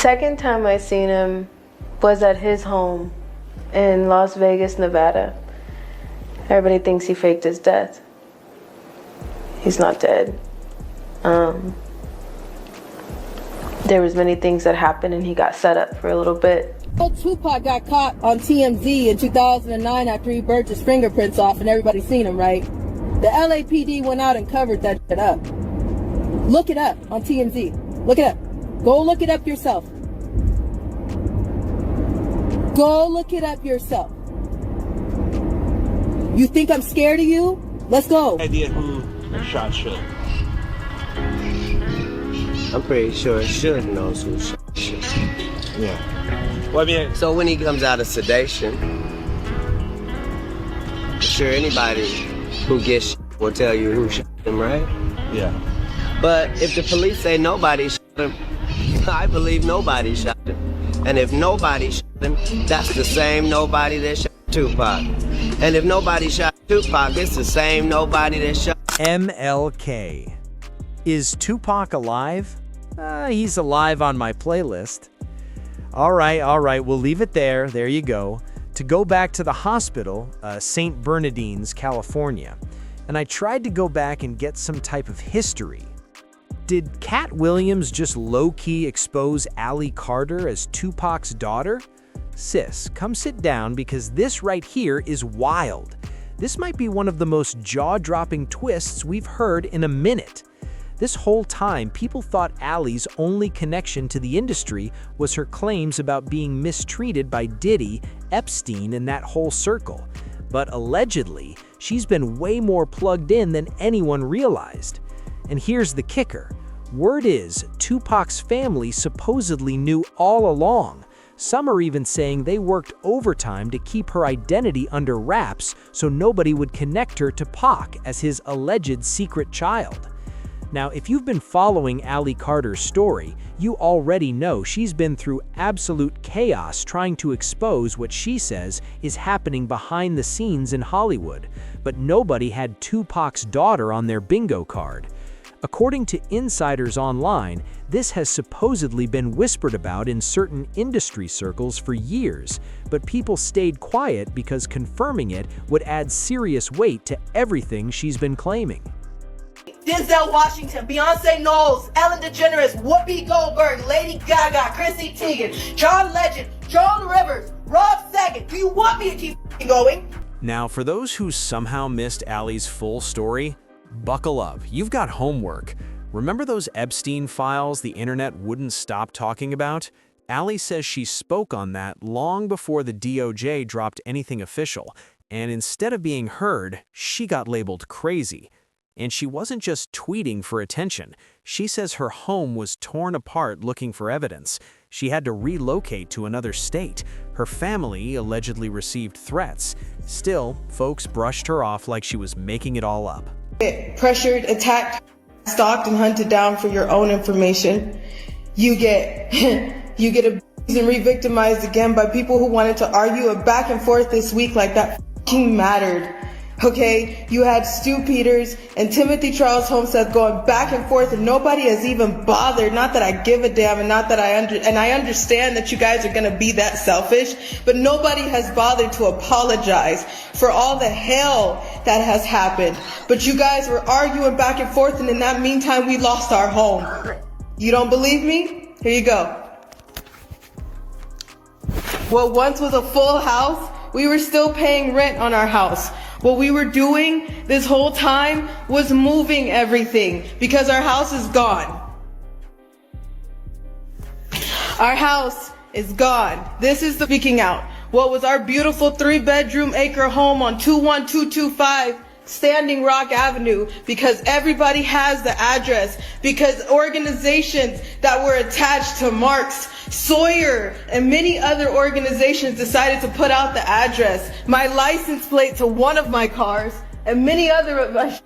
Second time I seen him was at his home in Las Vegas, Nevada. Everybody thinks he faked his death. He's not dead. There was many things that happened and he got set up for a little bit. Tupac got caught on TMZ in 2009 after he burnt his fingerprints off and everybody seen him, right? The LAPD went out and covered that shit up. Look it up on TMZ. Look it up. Go look it up yourself. Go look it up yourself. You think I'm scared of you? Let's go. Idea who shot Shook? I'm pretty sure Shook knows who shot Shook. Yeah. Well, I mean, so when he comes out of sedation, I'm sure anybody who gets will tell you who shot him, right? yeah. But if the police say nobody shot him, I believe nobody shot him. And if nobody shot him, that's the same nobody that shot Tupac. And if nobody shot Tupac, it's the same nobody that shot MLK. Is Tupac alive? He's alive on my playlist. All right, we'll leave it there. There you go. To go back to the hospital, St. Bernardines, California. And I tried to go back and get some type of history. Did Katt Williams just low-key expose Allie Carter as Tupac's daughter? Sis, come sit down because this right here is wild. This might be one of the most jaw-dropping twists we've heard in a minute. This whole time, people thought Allie's only connection to the industry was her claims about being mistreated by Diddy, Epstein, and that whole circle. But allegedly, she's been way more plugged in than anyone realized. And here's the kicker. Word is, Tupac's family supposedly knew all along. Some are even saying they worked overtime to keep her identity under wraps so nobody would connect her to Pac as his alleged secret child. Now, if you've been following Allie Carter's story, you already know she's been through absolute chaos trying to expose what she says is happening behind the scenes in Hollywood, but nobody had Tupac's daughter on their bingo card. According to insiders online, this has supposedly been whispered about in certain industry circles for years, but people stayed quiet because confirming it would add serious weight to everything she's been claiming. Denzel Washington, Beyonce Knowles, Ellen DeGeneres, Whoopi Goldberg, Lady Gaga, Chrissy Teigen, John Legend, Joan Rivers, Rob Saget. Do you want me to keep going? Now, for those who somehow missed Allie's full story, buckle up, you've got homework. Remember those Epstein files the internet wouldn't stop talking about? Allie says she spoke on that long before the DOJ dropped anything official, and instead of being heard, she got labeled crazy. And she wasn't just tweeting for attention. She says her home was torn apart looking for evidence. She had to relocate to another state. Her family allegedly received threats. Still, folks brushed her off like she was making it all up. Get pressured, attacked, stalked, and hunted down for your own information. You get abused and re-victimized again by people who wanted to argue a back and forth this week like that f***ing mattered. Okay, you had Stu Peters and Timothy Charles Homestead going back and forth and nobody has even bothered. Not that I give a damn and not that I understand that you guys are gonna be that selfish, but nobody has bothered to apologize for all the hell that has happened. But you guys were arguing back and forth and in that meantime we lost our home. You don't believe me? Here you go. What once was a full house, we were still paying rent on our house. What we were doing this whole time was moving everything because our house is gone. Our house is gone. This is the speaking out. What was our beautiful 3-bedroom acre home on 21225 Standing Rock Avenue, because everybody has the address, because organizations that were attached to Marx, Sawyer, and many other organizations decided to put out the address, my license plate to one of my cars, and many other of my.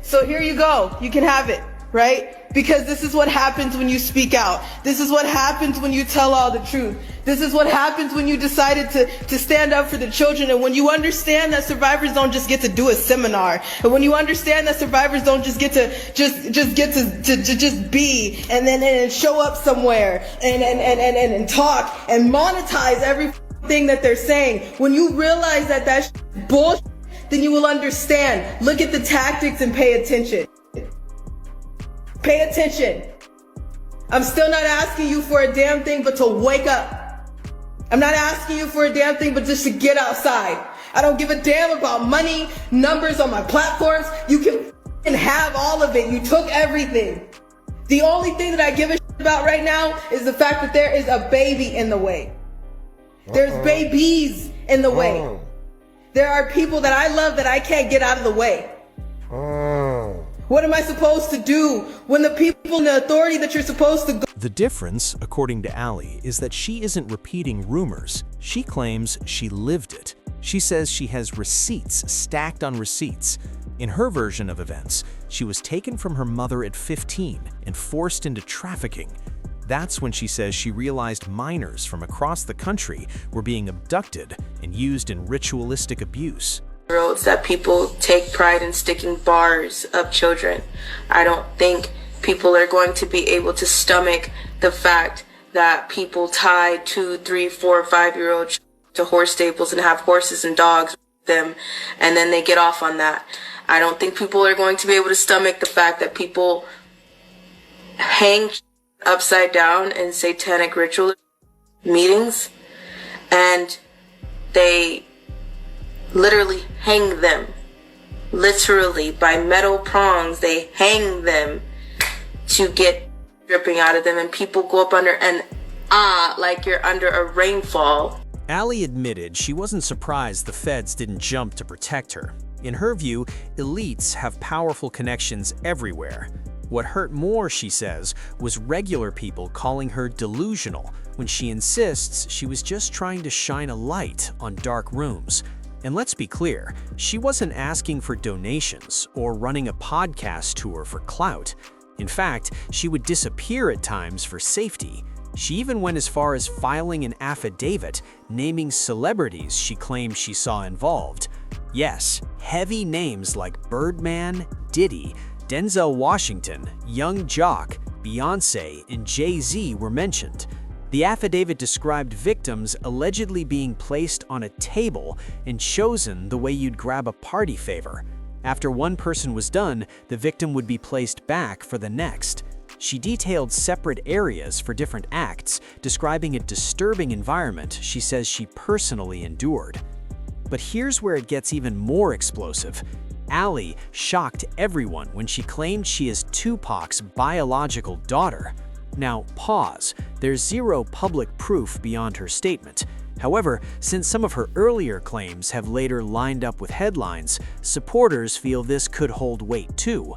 So here you go. You can have it. right? Because this is what happens when you speak out. This is what happens when you tell all the truth. This is what happens when you decided to stand up for the children, and when you understand that survivors don't just get to do a seminar, and when you understand that survivors don't just get to just be and then show up somewhere and talk and monetize everything that they're saying. When you realize that that's bullshit, then you will understand. Look at the tactics and pay attention. Pay attention. I'm still not asking you for a damn thing but to wake up. I'm not asking you for a damn thing but just to get outside. I don't give a damn about money, numbers on my platforms. You can have all of it. You took everything. The only thing that I give a shit about right now is the fact that there is a baby in the way. There's babies in the way. There are people that I love that I can't get out of the way. What am I supposed to do when the people in the authority that you're supposed to go? The difference, according to Ali, is that she isn't repeating rumors. She claims she lived it. She says she has receipts stacked on receipts. In her version of events, she was taken from her mother at 15 and forced into trafficking. That's when she says she realized minors from across the country were being abducted and used in ritualistic abuse. That people take pride in sticking bars up children. I don't think people are going to be able to stomach the fact that people tie 2, 3, 4, 5-year-olds to horse stables and have horses and dogs with them, and then they get off on that. I don't think people are going to be able to stomach the fact that people hang upside down in satanic ritual meetings, and they literally hang them. Literally, by metal prongs, they hang them to get dripping out of them, and people go up under and like you're under a rainfall. Ali admitted she wasn't surprised the feds didn't jump to protect her. In her view, elites have powerful connections everywhere. What hurt more, she says, was regular people calling her delusional when she insists she was just trying to shine a light on dark rooms. And let's be clear, she wasn't asking for donations or running a podcast tour for clout. In fact, she would disappear at times for safety. She even went as far as filing an affidavit naming celebrities she claimed she saw involved. Yes, heavy names like Birdman, Diddy, Denzel Washington, Young Jock, Beyoncé, and Jay-Z were mentioned. The affidavit described victims allegedly being placed on a table and chosen the way you'd grab a party favor. After one person was done, the victim would be placed back for the next. She detailed separate areas for different acts, describing a disturbing environment she says she personally endured. But here's where it gets even more explosive. Ali shocked everyone when she claimed she is Tupac's biological daughter. Now, pause. There's zero public proof beyond her statement. However, since some of her earlier claims have later lined up with headlines, supporters feel this could hold weight too.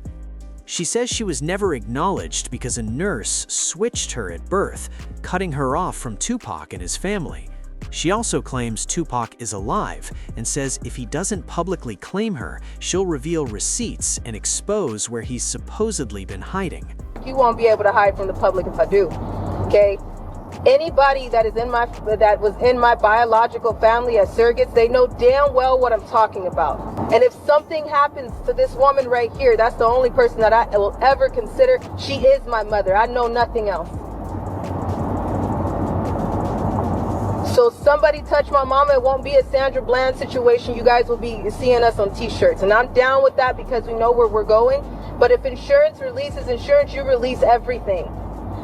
She says she was never acknowledged because a nurse switched her at birth, cutting her off from Tupac and his family. She also claims Tupac is alive and says if he doesn't publicly claim her, she'll reveal receipts and expose where he's supposedly been hiding. You won't be able to hide from the public if I do, okay? Anybody that was in my biological family as surrogates, they know damn well what I'm talking about. And if something happens to this woman right here, that's the only person that I will ever consider. She is my mother. I know nothing else. So somebody touch my mama, it won't be a Sandra Bland situation. You guys will be seeing us on t-shirts. And I'm down with that because we know where we're going. But if insurance releases insurance, you release everything.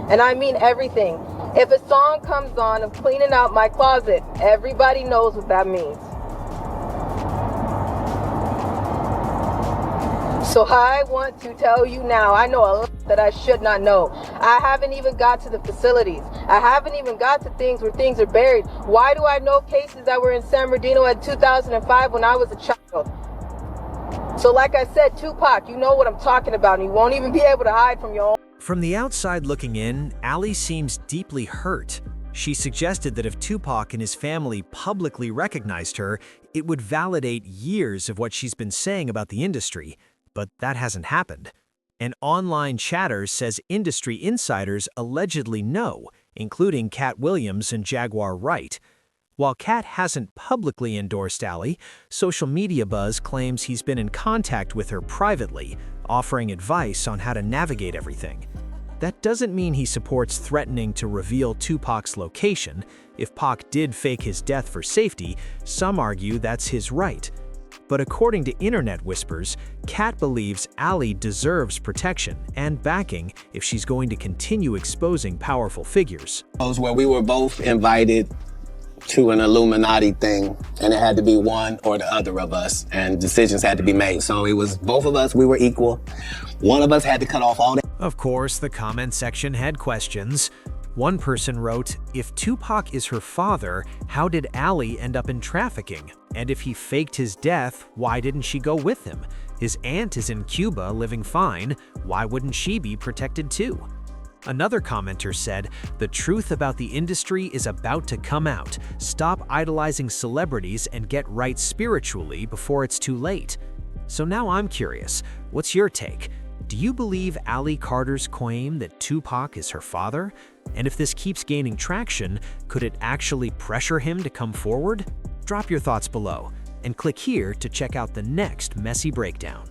And I mean everything. If a song comes on of cleaning out my closet, everybody knows what that means. So I want to tell you now, I know a lot that I should not know. I haven't even got to the facilities. I haven't even got to things where things are buried. Why do I know cases that were in San Bernardino in 2005 when I was a child? So like I said, Tupac, you know what I'm talking about, and you won't even be able to hide from your own. From the outside looking in, Ali seems deeply hurt. She suggested that if Tupac and his family publicly recognized her, it would validate years of what she's been saying about the industry. But that hasn't happened. And online chatter says industry insiders allegedly know, including Katt Williams and Jaguar Wright. While Katt hasn't publicly endorsed Ali, social media buzz claims he's been in contact with her privately, offering advice on how to navigate everything. That doesn't mean he supports threatening to reveal Tupac's location. If Pac did fake his death for safety, some argue that's his right. But according to internet whispers, Katt believes Ali deserves protection and backing if she's going to continue exposing powerful figures. Where we were both invited to an Illuminati thing, and it had to be one or the other of us, and decisions had to be made. So it was both of us, we were equal. One of us had to cut off all that. Of course, the comment section had questions. One person wrote, if Tupac is her father, how did Ali end up in trafficking? And if he faked his death, why didn't she go with him? His aunt is in Cuba living fine, why wouldn't she be protected too? Another commenter said, the truth about the industry is about to come out. Stop idolizing celebrities and get right spiritually before it's too late. So now I'm curious, what's your take? Do you believe Ali Carter's claim that Tupac is her father? And if this keeps gaining traction, could it actually pressure him to come forward? Drop your thoughts below, and click here to check out the next messy breakdown.